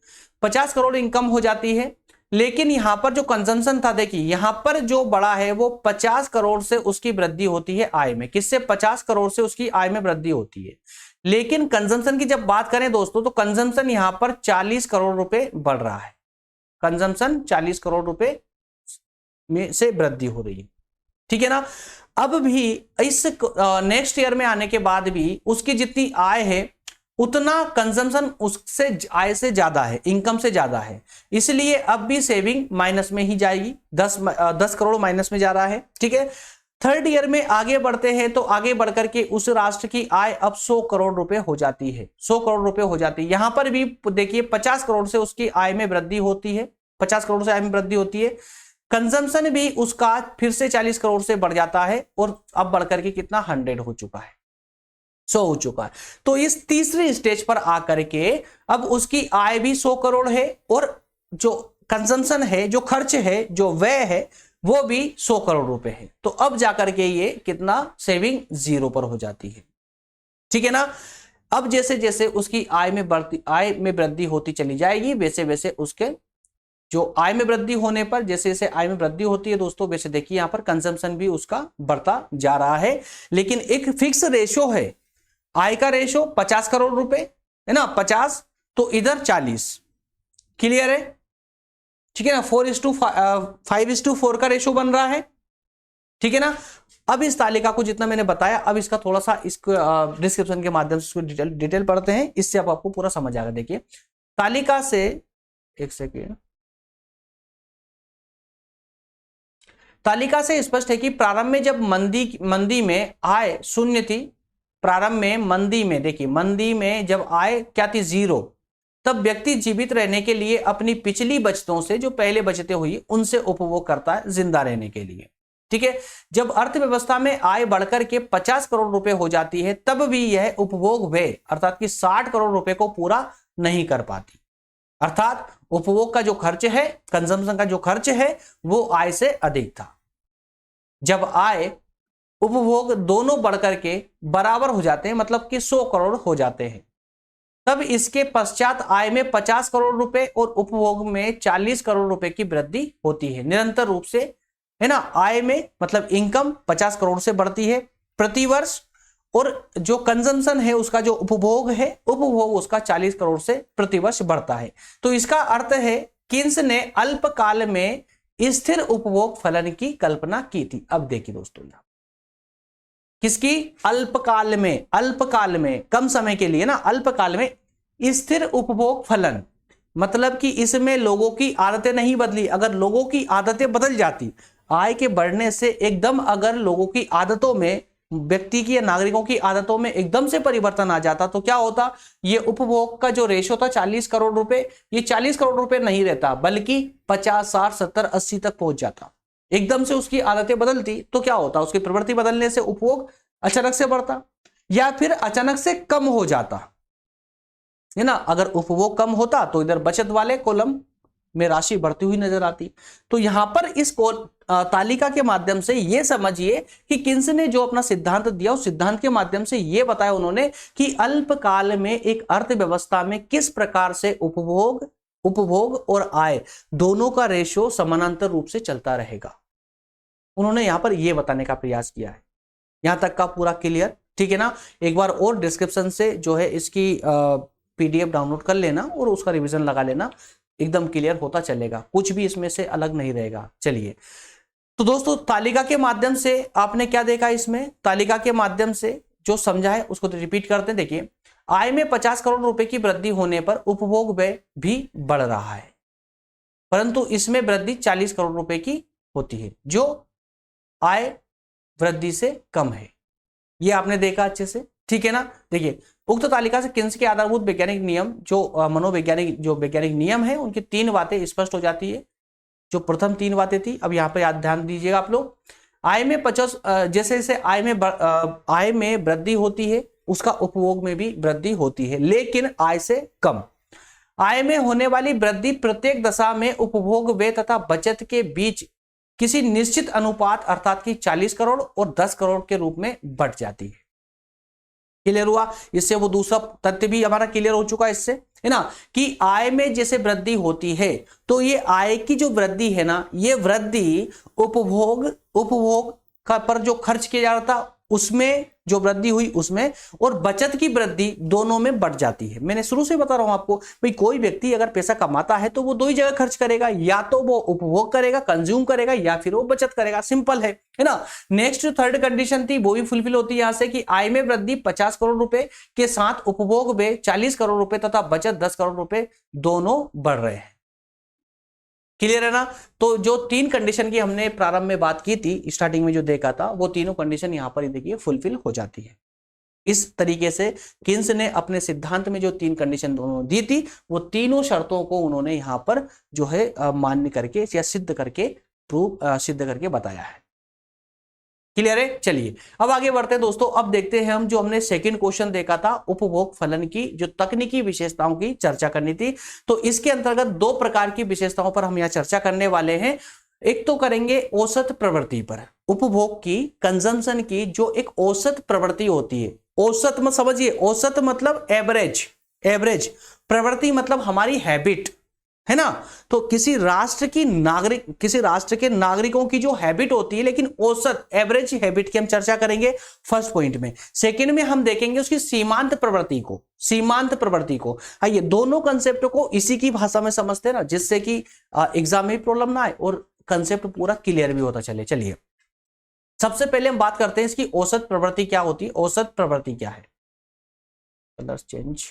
50 करोड़ इनकम हो जाती है। लेकिन यहां पर जो कंजम्पशन था, देखिए यहां पर जो बड़ा है वो 50 करोड़ से उसकी वृद्धि होती है आय में। किससे? 50 करोड़ से उसकी आय में वृद्धि होती है। लेकिन कंजम्पशन की जब बात करें दोस्तों, तो कंजम्पशन यहां पर 40 करोड़ रुपए बढ़ रहा है। कंजम्पशन 40 करोड़ रुपए में से वृद्धि हो रही है। ठीक है ना। अब भी इस नेक्स्ट ईयर में आने के बाद भी उसकी जितनी आय है उतना कंजम्पशन उससे आय से ज्यादा है, इनकम से ज्यादा है, इसलिए अब भी सेविंग माइनस में ही जाएगी। 10 करोड़ माइनस में जा रहा है। ठीक है। थर्ड ईयर में आगे बढ़ते हैं तो आगे बढ़कर के उस राष्ट्र की आय अब 100 करोड़ रुपए हो जाती है। 100 करोड़ रुपए हो जाती है। यहां पर भी देखिए 50 करोड़ से उसकी आय में वृद्धि होती है, 50 करोड़ से आय में वृद्धि होती है। कंजम्पशन भी उसका फिर से 40 करोड़ से बढ़ जाता है और अब बढ़कर के कितना 100 हो चुका है, 100 हो चुका है। तो इस तीसरी स्टेज पर आकर के अब उसकी आय भी 100 करोड़ है और जो कंजम्पशन है, जो खर्च है, जो व्यय है वो भी 100 करोड़ रुपए है। तो अब जाकर के ये कितना सेविंग 0 पर हो जाती है। ठीक है ना। अब जैसे जैसे उसकी आय में वृद्धि होती चली जाएगी, वैसे वैसे उसके जो आय में वृद्धि होने पर, जैसे जैसे आय में वृद्धि होती है दोस्तों, वैसे देखिए यहां पर कंजम्पशन भी उसका बढ़ता जा रहा है। लेकिन एक फिक्स रेशो है, आय का रेशो 50 करोड़ रुपए है ना, 50 तो इधर 40। क्लियर है। ठीक है ना। 4:5:4 का रेशो बन रहा है। ठीक है ना। अब इस तालिका को जितना मैंने बताया, अब इसका थोड़ा सा इसको डिस्क्रिप्शन के माध्यम से इसको डिटेल पढ़ते हैं, इससे अब आपको पूरा समझ आएगा। देखिए तालिका से, एक सेकेंड, तालिका से स्पष्ट है कि प्रारंभ में जब मंदी में आय शून्य थी, प्रारंभ में मंदी में, देखिए मंदी में जब आय क्या थी 0, तब व्यक्ति जीवित रहने के लिए अपनी पिछली बचतों से, जो पहले बचतें हुई उनसे उपभोग करता है जिंदा रहने के लिए। ठीक है। जब अर्थव्यवस्था में आय बढ़कर के 50 करोड़ रुपए हो जाती है, तब भी यह उपभोग व्यय अर्थात कि 60 करोड़ रुपए को पूरा नहीं कर पाती। अर्थात उपभोग का जो खर्च है, कंजम्पशन का जो खर्च है, वो आय से अधिक था। जब आय उपभोग दोनों बढ़कर के बराबर हो जाते हैं, मतलब कि 100 करोड़ हो जाते हैं, तब इसके पश्चात आय में 50 करोड़ रुपए और उपभोग में 40 करोड़ रुपए की वृद्धि होती है निरंतर रूप से, है ना। आय में मतलब इनकम 50 करोड़ से बढ़ती है प्रति वर्ष, और जो कंजम्पशन है उसका जो उपभोग है, उपभोग उसका 40 करोड़ से प्रति वर्ष बढ़ता है। तो इसका अर्थ है किन्स ने अल्पकाल में स्थिर उपभोग फलन की कल्पना की थी। अब देखिए दोस्तों, किसकी? अल्पकाल में, अल्पकाल में कम समय के लिए ना, अल्पकाल में स्थिर उपभोग फलन, मतलब कि इसमें लोगों की आदतें नहीं बदली। अगर लोगों की आदतें बदल जाती, आय के बढ़ने से एकदम अगर लोगों की आदतों में, व्यक्ति की या नागरिकों की आदतों में एकदम से परिवर्तन आ जाता, तो क्या होता? ये उपभोग का जो रेशो था 40 करोड़ रुपए, ये 40 करोड़ रुपए नहीं रहता, बल्कि 50, 60, 70, 80 तक पहुंच जाता। एकदम से उसकी आदतें बदलती तो क्या होता? उसकी प्रवृत्ति बदलने से उपभोग अचानक से बढ़ता या फिर अचानक से कम हो जाता, है ना। अगर उपभोग कम होता तो इधर बचत वाले कॉलम में राशि बढ़ती हुई नजर आती। तो यहां पर इस तालिका के माध्यम से यह समझिए कि किन्स ने जो अपना सिद्धांत दिया, उस सिद्धांत के माध्यम से यह बताया उन्होंने कि अल्पकाल में एक अर्थव्यवस्था में किस प्रकार से उपभोग और आय दोनों का रेशो समानांतर रूप से चलता रहेगा। उन्होंने यहां पर यह बताने का प्रयास किया है। यहां तक का पूरा क्लियर? ठीक है ना। एक बार और डिस्क्रिप्शन से जो है इसकी पीडीएफ डाउनलोड कर लेना और उसका रिवीजन लगा लेना, एकदम क्लियर होता चलेगा, कुछ भी इसमें से अलग नहीं रहेगा। चलिए, तो दोस्तों तालिका के माध्यम से आपने क्या देखा? इसमें तालिका के माध्यम से जो समझा है उसको तो रिपीट करते हैं। देखिए, आय में 50 करोड़ रुपए की वृद्धि होने पर उपभोग व्यय भी बढ़ रहा है, परंतु इसमें वृद्धि 40 करोड़ रुपए की होती है, जो आय वृद्धि से कम है। ये आपने देखा अच्छे से, ठीक है ना। देखिए, उक्त तालिका से किन्स के आधारभूत वैज्ञानिक नियम जो मनोवैज्ञानिक जो वैज्ञानिक नियम है उनकी 3 बातें स्पष्ट हो जाती है। जो प्रथम 3 बातें थी, अब यहाँ पे याद ध्यान दीजिएगा आप लोग। आय में 50 जैसे जैसे आय में वृद्धि होती है उसका उपभोग में भी वृद्धि होती है, लेकिन आय से कम। आय में होने वाली वृद्धि प्रत्येक दशा में उपभोग व्यय तथा बचत के बीच किसी निश्चित अनुपात अर्थात कि 40 करोड़ और 10 करोड़ के रूप में बढ़ जाती है। क्लियर हुआ? इससे वो दूसरा तथ्य भी हमारा क्लियर हो चुका है इससे, है ना, कि आय में जैसे वृद्धि होती है तो ये आय की जो वृद्धि है ना, ये वृद्धि उपभोग का पर जो खर्च किया जा रहा था उसमें जो वृद्धि हुई उसमें, और बचत की वृद्धि दोनों में बढ़ जाती है। मैंने शुरू से बता रहा हूं आपको भाई, कोई व्यक्ति अगर पैसा कमाता है तो वो 2 ही जगह खर्च करेगा, या तो वो उपभोग करेगा, कंज्यूम करेगा, या फिर वो बचत करेगा। सिंपल है ना। नेक्स्ट जो थर्ड कंडीशन थी वो भी फुलफिल होती है यहां से कि आय में वृद्धि 50 करोड़ रुपए के साथ उपभोग व्यय 40 करोड़ रुपए तथा बचत 10 करोड़ रुपए दोनों बढ़ रहे हैं। क्लियर है ना? तो जो 3 कंडीशन की हमने प्रारंभ में बात की थी, स्टार्टिंग में जो देखा था, वो तीनों कंडीशन यहां पर ही देखिए फुलफिल हो जाती है। इस तरीके से किन्स ने अपने सिद्धांत में जो 3 कंडीशन दोनों दी थी वो तीनों शर्तों को उन्होंने यहां पर जो है मान्य करके या सिद्ध करके बताया है। क्लियर है? चलिए अब आगे बढ़ते हैं दोस्तों। अब देखते हैं हम जो हमने सेकंड क्वेश्चन देखा था, उपभोग फलन की जो तकनीकी विशेषताओं की चर्चा करनी थी। तो इसके अंतर्गत 2 प्रकार की विशेषताओं पर हम यहां चर्चा करने वाले हैं। एक तो करेंगे औसत प्रवृत्ति पर, उपभोग की, कंजम्पशन की जो एक औसत प्रवृत्ति होती है। औसत मत समझिए, औसत मतलब एवरेज, प्रवृत्ति मतलब हमारी हैबिट, है ना। तो किसी राष्ट्र के नागरिकों की जो हैबिट होती है, लेकिन औसत एवरेज हैबिट की हम चर्चा करेंगे फर्स्ट पॉइंट में। सेकंड में हम देखेंगे उसकी सीमांत प्रवृत्ति को। आइए दोनों कंसेप्ट को इसी की भाषा में समझते हैं ना, जिससे कि एग्जाम में प्रॉब्लम ना आए और कंसेप्ट पूरा क्लियर भी होता चले। चलिए सबसे पहले हम बात करते हैं इसकी औसत प्रवृत्ति क्या होती है। औसत प्रवृत्ति क्या है? Colour change.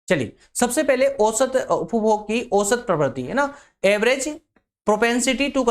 चलिए सबसे पहले औसत उपभोग की औसत प्रवृत्ति है ना, एवरेज प्रोपेंसिटी टू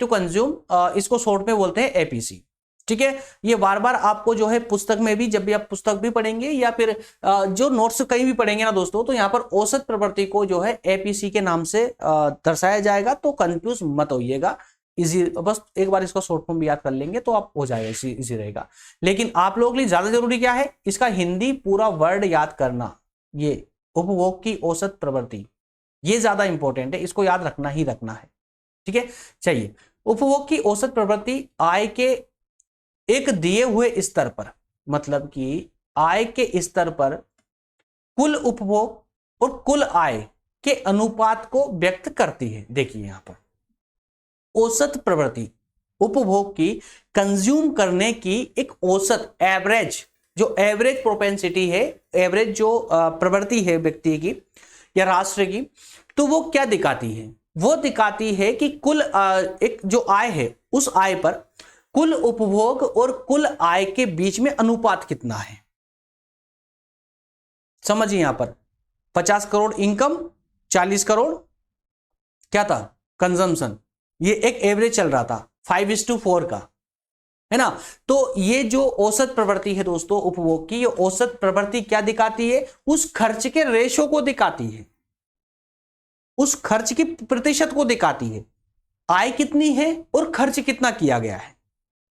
कंज्यूम, इसको शॉर्ट में बोलते हैं एपीसी। ठीक है, ये बार बार आपको जो है पुस्तक में भी, जब भी आप पुस्तक भी पढ़ेंगे या फिर जो नोट्स कहीं भी पढ़ेंगे ना दोस्तों, तो यहाँ पर औसत प्रवृत्ति को जो है एपीसी के नाम से दर्शाया जाएगा। तो कंफ्यूज मत होइएगा, इजी, बस एक बार इसका शॉर्ट फॉर्म भी याद कर लेंगे तो आप हो जाएगा, इजी रहेगा। लेकिन आप लोगों के लिए ज्यादा जरूरी क्या है, इसका हिंदी पूरा वर्ड याद करना। ये उपभोग की औसत प्रवृत्ति, ये ज्यादा इंपॉर्टेंट है, इसको याद रखना ही रखना है। ठीक है, चाहिए उपभोग की औसत प्रवृत्ति आय के एक दिए हुए स्तर पर, मतलब कि आय के स्तर पर कुल उपभोग और कुल आय के अनुपात को व्यक्त करती है। देखिए यहां पर औसत प्रवृत्ति उपभोग की, कंज्यूम करने की एक औसत एवरेज, जो एवरेज प्रोपेंसिटी है, एवरेज जो प्रवृत्ति है व्यक्ति की या राष्ट्र की, तो वो क्या दिखाती है? वो दिखाती है कि कुल एक जो आय है, उस आय पर कुल उपभोग और कुल आय के बीच में अनुपात कितना है। समझिए यहां पर 50 करोड़ इनकम, 40 करोड़ क्या था, कंजम्पशन। ये एक एवरेज चल रहा था 5:4 का, है ना। तो ये जो औसत प्रवृत्ति है दोस्तों उपभोग की, ये औसत प्रवृत्ति क्या दिखाती है? उस खर्च के रेशो को दिखाती है, उस खर्च की प्रतिशत को दिखाती है। आय कितनी है और खर्च कितना किया गया है,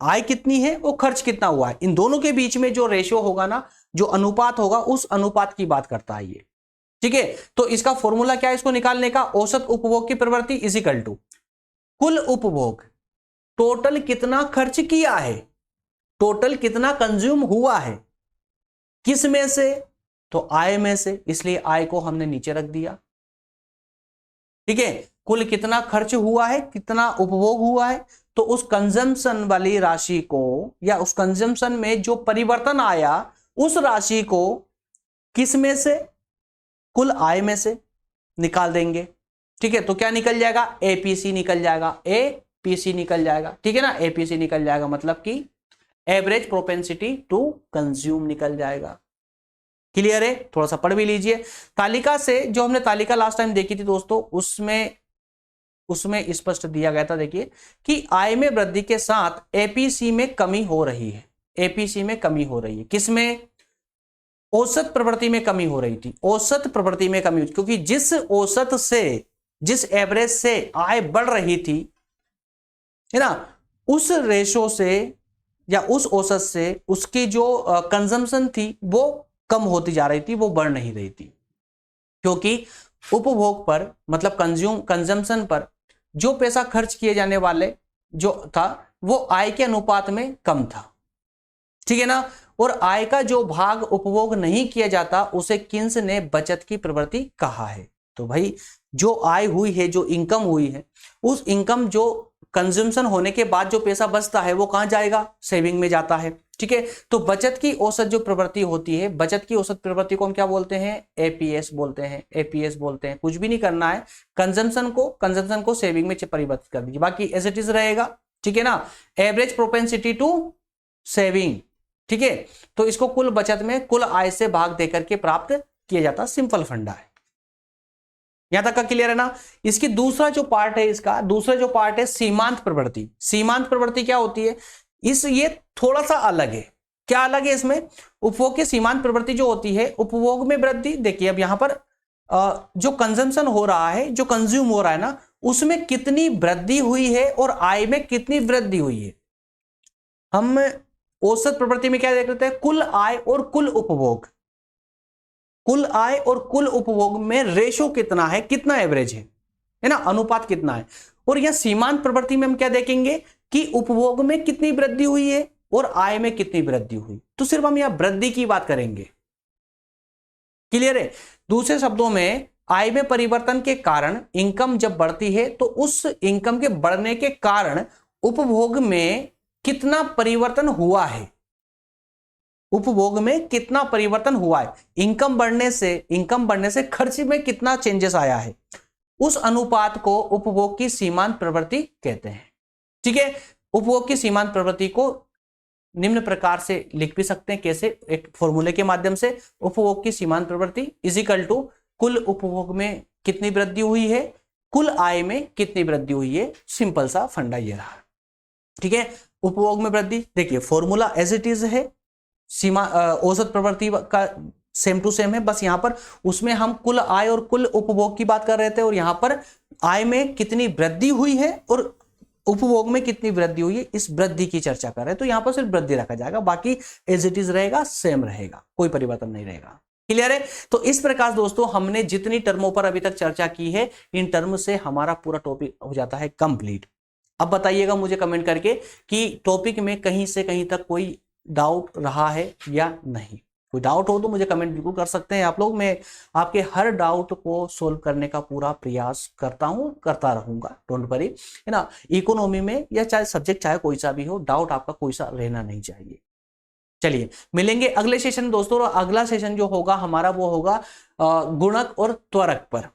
आय कितनी है और खर्च कितना हुआ है, इन दोनों के बीच में जो रेशो होगा ना, जो अनुपात होगा, उस अनुपात की बात करता है ये। ठीक है, तो इसका फॉर्मूला क्या है इसको निकालने का? औसत उपभोग की प्रवृत्ति इज इक्वल टू कुल उपभोग, टोटल कितना खर्च किया है, टोटल कितना कंज्यूम हुआ है, किस में से? तो आय में से, इसलिए आय को हमने नीचे रख दिया। ठीक है, कुल कितना खर्च हुआ है, कितना उपभोग हुआ है, तो उस कंजम्पशन वाली राशि को या उस कंजम्पशन में जो परिवर्तन आया उस राशि को किस में से? कुल आय में से निकाल देंगे। ठीक है, तो क्या निकल जाएगा? एपीसी निकल जाएगा, एपीसी निकल जाएगा। ठीक है ना, एपीसी निकल जाएगा, मतलब कि एवरेज प्रोपेंसिटी टू कंज्यूम निकल जाएगा। क्लियर है? थोड़ा सा पढ़ भी लीजिए। तालिका से जो हमने तालिका लास्ट टाइम देखी थी दोस्तों, उसमें उसमें स्पष्ट दिया गया था, देखिए कि आय में वृद्धि के साथ एपीसी में कमी हो रही है। एपीसी में कमी हो रही है, किसमें? औसत प्रवृत्ति में कमी हो रही थी, औसत प्रवृत्ति में कमी, क्योंकि जिस औसत से, जिस एवरेज से आय बढ़ रही थी, है ना, उस रेशो से या उस औसत से उसकी जो कंजम्पशन थी वो कम होती जा रही थी, वो बढ़ नहीं रही थी, क्योंकि उपभोग पर मतलब कंजम्पशन पर जो पैसा खर्च किए जाने वाले जो था वो आय के अनुपात में कम था, ठीक है ना। और आय का जो भाग उपभोग नहीं किया जाता उसे किन्स ने बचत की प्रवृत्ति कहा है। तो भाई जो आय हुई है, जो इनकम हुई है, उस इनकम जो कंज्यूमशन होने के बाद जो पैसा बचता है वो कहां जाएगा? सेविंग में जाता है, ठीक है। तो बचत की औसत जो प्रवृत्ति होती है, बचत की औसत प्रवृत्ति को हम क्या बोलते हैं? एपीएस बोलते हैं, एपीएस बोलते हैं। कुछ भी नहीं करना है, कंजम्पशन को सेविंग में परिवर्तित कर दीजिए, बाकी एज इट इज रहेगा, ठीक है ना। एवरेज प्रोपेंसिटी टू सेविंग, ठीक है। तो इसको कुल बचत में कुल आय से भाग देकर के प्राप्त किया जाता, सिंपल फंडा है। यहां तक का क्लियर है ना। इसकी दूसरा जो पार्ट है, इसका दूसरा जो पार्ट है सीमांत प्रवृत्ति। सीमांत प्रवृत्ति क्या होती है? ये थोड़ा सा अलग है। क्या अलग है इसमें? उपभोग की सीमांत प्रवृत्ति जो होती है, उपभोग में वृद्धि, देखिए अब यहां पर जो कंजम्पशन हो रहा है, जो कंज्यूम हो रहा है ना, उसमें कितनी वृद्धि हुई है और आय में कितनी वृद्धि हुई है। हम औसत प्रवृत्ति में क्या देख लेते हैं? कुल आय और कुल उपभोग, कुल आय और कुल उपभोग में रेशो कितना है, कितना एवरेज है ना, अनुपात कितना है। और यह सीमांत प्रवृत्ति में हम क्या देखेंगे कि उपभोग में कितनी वृद्धि हुई है और आय में कितनी वृद्धि हुई। तो सिर्फ हम यहां वृद्धि की बात करेंगे, क्लियर है। दूसरे शब्दों में आय में परिवर्तन के कारण इनकम जब बढ़ती है तो उस इनकम के बढ़ने के कारण उपभोग में कितना परिवर्तन हुआ है, उपभोग में कितना परिवर्तन हुआ है। इनकम बढ़ने से खर्च में कितना चेंजेस आया है, उस अनुपात को उपभोग की सीमांत प्रवृत्ति कहते हैं, ठीक है। उपभोग की सीमांत प्रवृत्ति को निम्न प्रकार से लिख भी सकते हैं, कैसे? एक फॉर्मूले के माध्यम से। उपभोग की सीमांत प्रवृत्ति इज इक्वल टू कुल उपभोग में कितनी वृद्धि हुई है, कुल आय में कितनी वृद्धि हुई है। सिंपल सा फंडा ये रहा, ठीक है। उपभोग में वृद्धि, देखिए फॉर्मूला एज इट इज है, सीमा औसत प्रवृत्ति का सेम टू सेम है, बस यहां पर उसमें हम कुल आय और कुल उपभोग की बात कर रहे थे, और यहां पर आय में कितनी वृद्धि हुई है और उपभोग में कितनी वृद्धि हुई है, इस वृद्धि की चर्चा कर रहे हैं। तो यहां पर सिर्फ वृद्धि रखा जाएगा, बाकी एज इट इज रहेगा, सेम रहेगा, कोई परिवर्तन नहीं रहेगा, क्लियर है। तो इस प्रकार दोस्तों हमने जितनी टर्मों पर अभी तक चर्चा की है, इन टर्म से हमारा पूरा टॉपिक हो जाता है कंप्लीट। अब बताइएगा मुझे कमेंट करके कि टॉपिक में कहीं से कहीं तक कोई डाउट रहा है या नहीं। कोई डाउट हो तो मुझे कमेंट बिल्कुल कर सकते हैं आप लोग। मैं आपके हर डाउट को सोल्व करने का पूरा प्रयास करता हूं, करता रहूंगा, डोंट वरी, है ना। इकोनॉमी में या चाहे सब्जेक्ट चाहे कोई सा भी हो, डाउट आपका कोई सा रहना नहीं चाहिए। चलिए मिलेंगे अगले सेशन में दोस्तों। और अगला सेशन जो होगा हमारा वो होगा गुणक और त्वरक पर।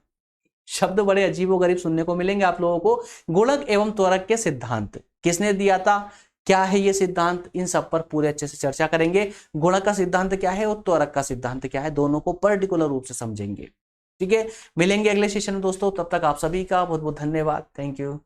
शब्द बड़े अजीबोगरीब सुनने को मिलेंगे आप लोगों को। गुणक एवं त्वरक के सिद्धांत किसने दिया था, क्या है ये सिद्धांत, इन सब पर पूरे अच्छे से चर्चा करेंगे। गुणक का सिद्धांत क्या है और त्वरक का सिद्धांत क्या है, दोनों को पर्टिकुलर रूप से समझेंगे, ठीक है। मिलेंगे अगले सेशन में दोस्तों, तब तक आप सभी का बहुत बहुत धन्यवाद, थैंक यू।